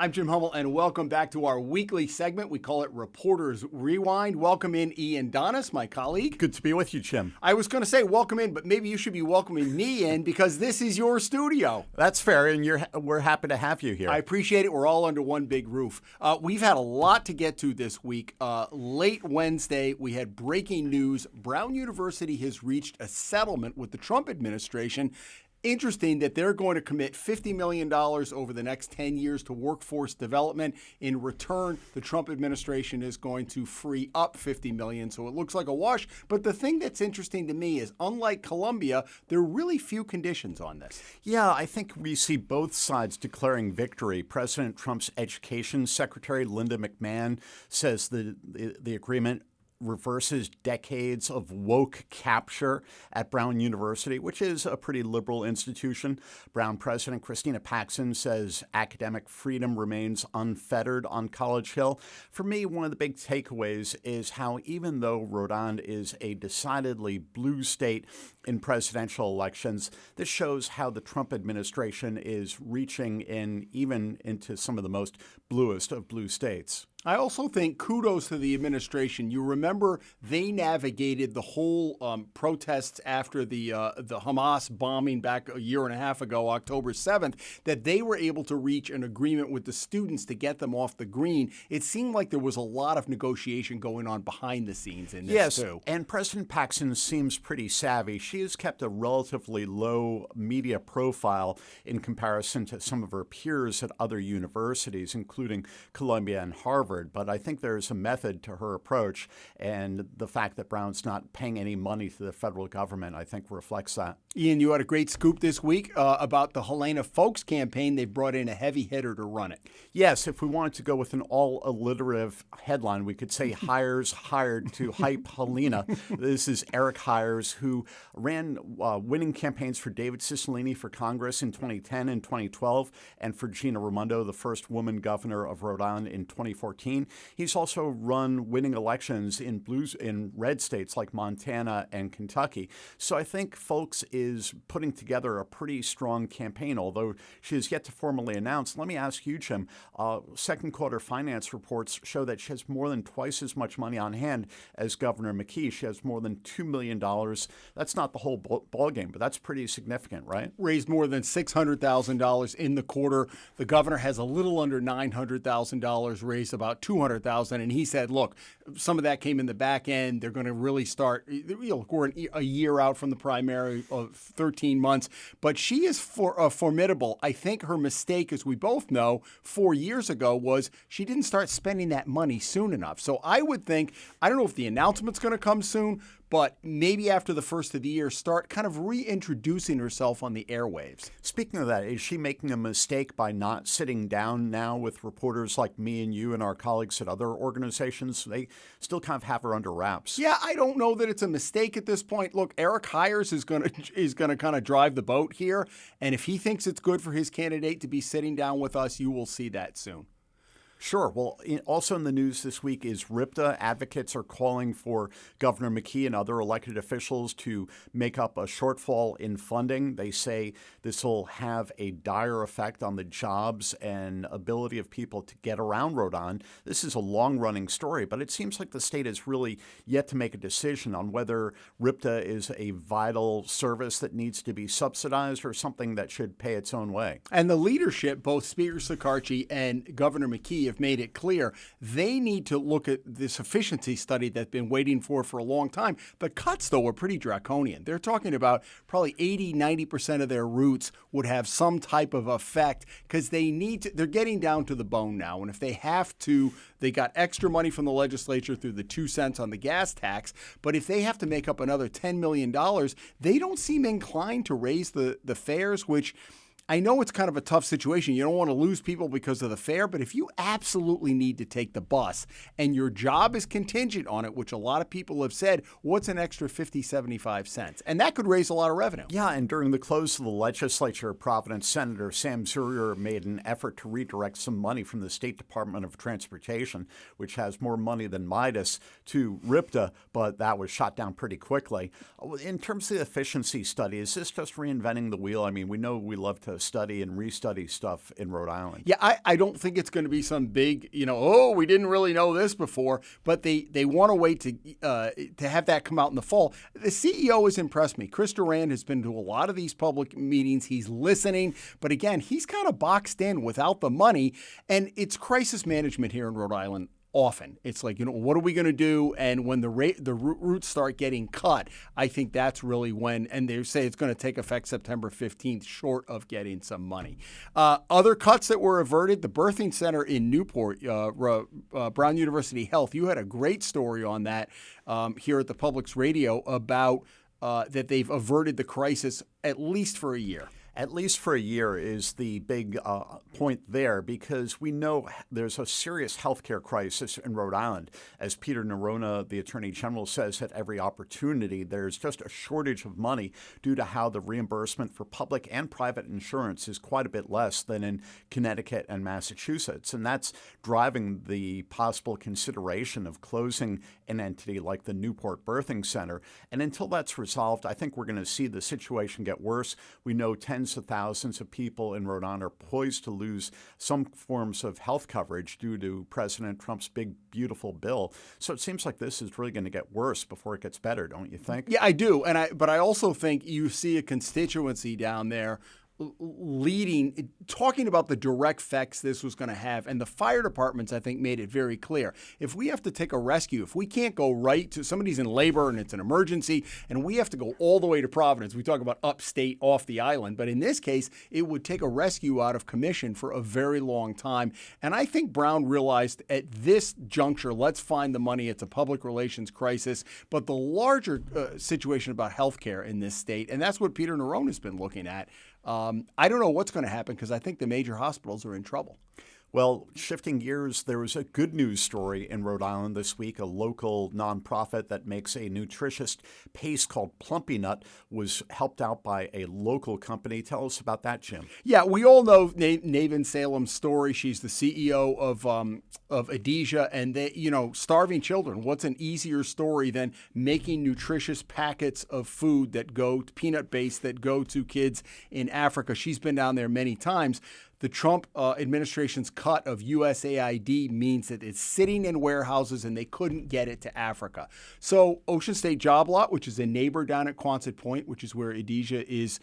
I'm Jim Hummel, and welcome back to our weekly segment. We call it Reporters Rewind. Welcome in Ian Donnis, my colleague. Good to be with you, Jim. I was going to say welcome in, but maybe you should be welcoming me in because this is your studio. That's fair, and we're happy to have you here. I appreciate it. We're all under one big roof. We've had a lot to get to this week. Late Wednesday, we had breaking news. Brown University has reached a settlement with the Trump administration. Interesting that they're going to commit $50 million over the next 10 years to workforce development. In return, the Trump administration is going to free up $50 million, so it looks like a wash. But the thing that's interesting to me is, unlike Columbia, there are really few conditions on this. Yeah, I think we see both sides declaring victory. President Trump's education secretary, Linda McMahon, says the agreement reverses decades of woke capture at Brown University, which is a pretty liberal institution. Brown President Christina Paxson says academic freedom remains unfettered on College Hill. For me, one of the big takeaways is how even though Rhode Island is a decidedly blue state in presidential elections, this shows how the Trump administration is reaching in even into some of the most bluest of blue states. I also think kudos to the administration. You remember they navigated the whole protests after the Hamas bombing back a year and a half ago, October 7th, that they were able to reach an agreement with the students to get them off the green. It seemed like there was a lot of negotiation going on behind the scenes in this, too. Yes, and President Paxson seems pretty savvy. She has kept a relatively low media profile in comparison to some of her peers at other universities, including Columbia and Harvard. But I think there's a method to her approach, and the fact that Brown's not paying any money to the federal government, I think, reflects that. Ian, you had a great scoop this week about the Helena Foulkes campaign. They've brought in a heavy hitter to run it. Yes, if we wanted to go with an all-alliterative headline, we could say hires hired to hype Helena. This is Eric Hires, who ran winning campaigns for David Cicilline for Congress in 2010 and 2012, and for Gina Raimondo, the first woman governor of Rhode Island, in 2014. He's also run winning elections in red states like Montana and Kentucky. So I think Foulkes is putting together a pretty strong campaign, although she has yet to formally announce. Let me ask you, Jim, second quarter finance reports show that she has more than twice as much money on hand as Governor McKee. She has more than $2 million. That's not the whole ballgame, but that's pretty significant, right? Raised more than $600,000 in the quarter. The governor has a little under $900,000, raised about $200,000, and he said, look, some of that came in the back end. They're going to really start, we're a year out from the primary of 13 months, but she is formidable. I think her mistake, as we both know, 4 years ago was she didn't start spending that money soon enough. So I would think, I don't know if the announcement's going to come soon, but maybe after the first of the year, start kind of reintroducing herself on the airwaves. Speaking of that, is she making a mistake by not sitting down now with reporters like me and you and our colleagues at other organizations? They still kind of have her under wraps. Yeah, I don't know that it's a mistake at this point. Look, Eric Hires is going to kind of drive the boat here, and if he thinks it's good for his candidate to be sitting down with us, you will see that soon. Sure. Well, also in the news this week is RIPTA. Advocates are calling for Governor McKee and other elected officials to make up a shortfall in funding. They say this will have a dire effect on the jobs and ability of people to get around Rhode Island. This is a long-running story, but it seems like the state has really yet to make a decision on whether RIPTA is a vital service that needs to be subsidized or something that should pay its own way. And the leadership, both Speaker Sicarci and Governor McKee, have made it clear they need to look at this efficiency study that's been waiting for a long time. The cuts, though, are pretty draconian. They're talking about probably 80-90% of their routes would have some type of effect because they're getting down to the bone now. And if they have to, they got extra money from the legislature through the 2 cents on the gas tax. But if they have to make up another $10 million, they don't seem inclined to raise the fares, which I know it's kind of a tough situation. You don't want to lose people because of the fare, but if you absolutely need to take the bus and your job is contingent on it, which a lot of people have said, what's an extra 50-75 cents? And that could raise a lot of revenue. Yeah, and during the close of the legislature, Providence Senator Sam Zurier made an effort to redirect some money from the State Department of Transportation, which has more money than Midas, to RIPTA, but that was shot down pretty quickly. In terms of the efficiency study, is this just reinventing the wheel? I mean, we know we love to study and restudy stuff in Rhode Island. Yeah, I don't think it's going to be some big, oh, we didn't really know this before, but they want to wait to have that come out in the fall. The CEO has impressed me. Chris Durand has been to a lot of these public meetings. He's listening, but again, he's kind of boxed in without the money, and it's crisis management here in Rhode Island. Often it's like, what are we going to do? And when the roots start getting cut, I think that's really when, and they say it's going to take effect September 15th, short of getting some money. Other cuts that were averted, the birthing center in Newport, Brown University Health, you had a great story on that here at the Public's Radio about that they've averted the crisis at least for a year. At least for a year is the big point there, because we know there's a serious healthcare crisis in Rhode Island. As Peter Nerona, the Attorney General, says at every opportunity, there's just a shortage of money due to how the reimbursement for public and private insurance is quite a bit less than in Connecticut and Massachusetts. And that's driving the possible consideration of closing an entity like the Newport Birthing Center. And until that's resolved, I think we're going to see the situation get worse. We know tens of thousands of people in Rhode Island are poised to lose some forms of health coverage due to President Trump's big, beautiful bill. So it seems like this is really going to get worse before it gets better, don't you think? Yeah, I do. But I also think you see a constituency down there talking about the direct effects this was going to have. And the fire departments, I think, made it very clear. If we have to take a rescue, if we can't go right to somebody's in labor and it's an emergency, and we have to go all the way to Providence, we talk about upstate off the island. But in this case, it would take a rescue out of commission for a very long time. And I think Brown realized at this juncture, let's find the money. It's a public relations crisis. But the larger situation about health care in this state, and that's what Peter Nerone has been looking at, I don't know what's going to happen because I think the major hospitals are in trouble. Well, shifting gears, there was a good news story in Rhode Island this week. A local nonprofit that makes a nutritious paste called Plumpy Nut was helped out by a local company. Tell us about that, Jim. Yeah, we all know Navin Salem's story. She's the CEO of Adesia, and they, starving children. What's an easier story than making nutritious packets of food that go peanut-based that go to kids in Africa? She's been down there many times. The Trump administration's cut of USAID means that it's sitting in warehouses and they couldn't get it to Africa. So Ocean State Job Lot, which is a neighbor down at Quonset Point, which is where Adesia is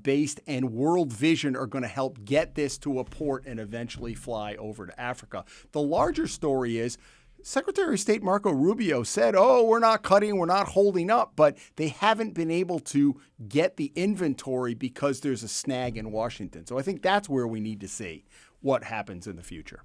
based, and World Vision are going to help get this to a port and eventually fly over to Africa. The larger story is Secretary of State Marco Rubio said, we're not cutting, we're not holding up, but they haven't been able to get the inventory because there's a snag in Washington. So I think that's where we need to see what happens in the future.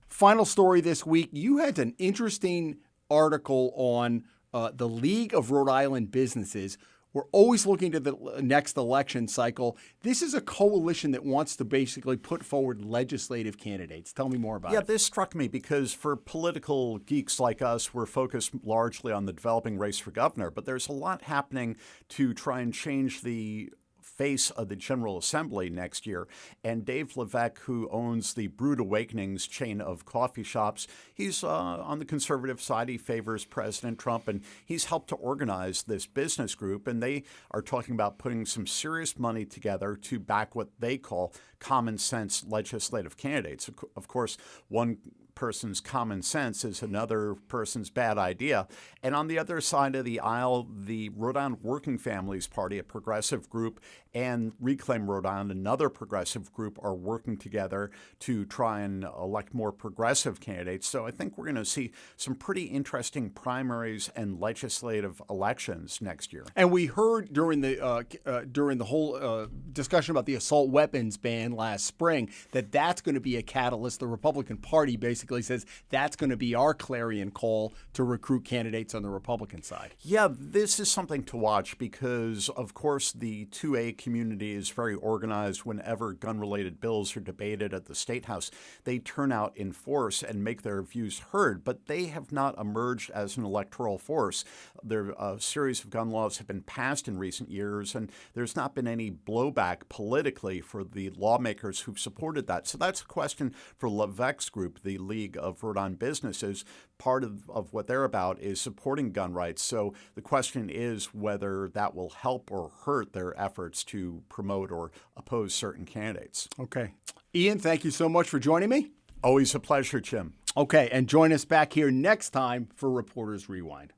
Final story this week, you had an interesting article on the League of Rhode Island Businesses. We're always looking to the next election cycle. This is a coalition that wants to basically put forward legislative candidates. Tell me more about it. Yeah, this struck me because for political geeks like us, we're focused largely on the developing race for governor, but there's a lot happening to try and change the face of the General Assembly next year. And Dave Levesque, who owns the Brewed Awakenings chain of coffee shops, he's on the conservative side. He favors President Trump, and he's helped to organize this business group. And they are talking about putting some serious money together to back what they call common sense legislative candidates. Of course, one person's common sense is another person's bad idea. And on the other side of the aisle, the Rhode Island Working Families Party, a progressive group, and Reclaim Rhode Island, another progressive group, are working together to try and elect more progressive candidates. So I think we're going to see some pretty interesting primaries and legislative elections next year. And we heard during the whole discussion about the assault weapons ban last spring that that's going to be a catalyst. The Republican Party basically says that's going to be our clarion call to recruit candidates on the Republican side. Yeah, this is something to watch because, of course, the 2A community is very organized. Whenever gun-related bills are debated at the State House, they turn out in force and make their views heard, but they have not emerged as an electoral force. A series of gun laws have been passed in recent years, and there's not been any blowback politically for the lawmakers who've supported that. So that's a question for Levesque's group, the League of Rhode Island Businesses, part of what they're about is supporting gun rights. So the question is whether that will help or hurt their efforts to promote or oppose certain candidates. Okay. Ian, thank you so much for joining me. Always a pleasure, Jim. Okay, and join us back here next time for Reporters Rewind.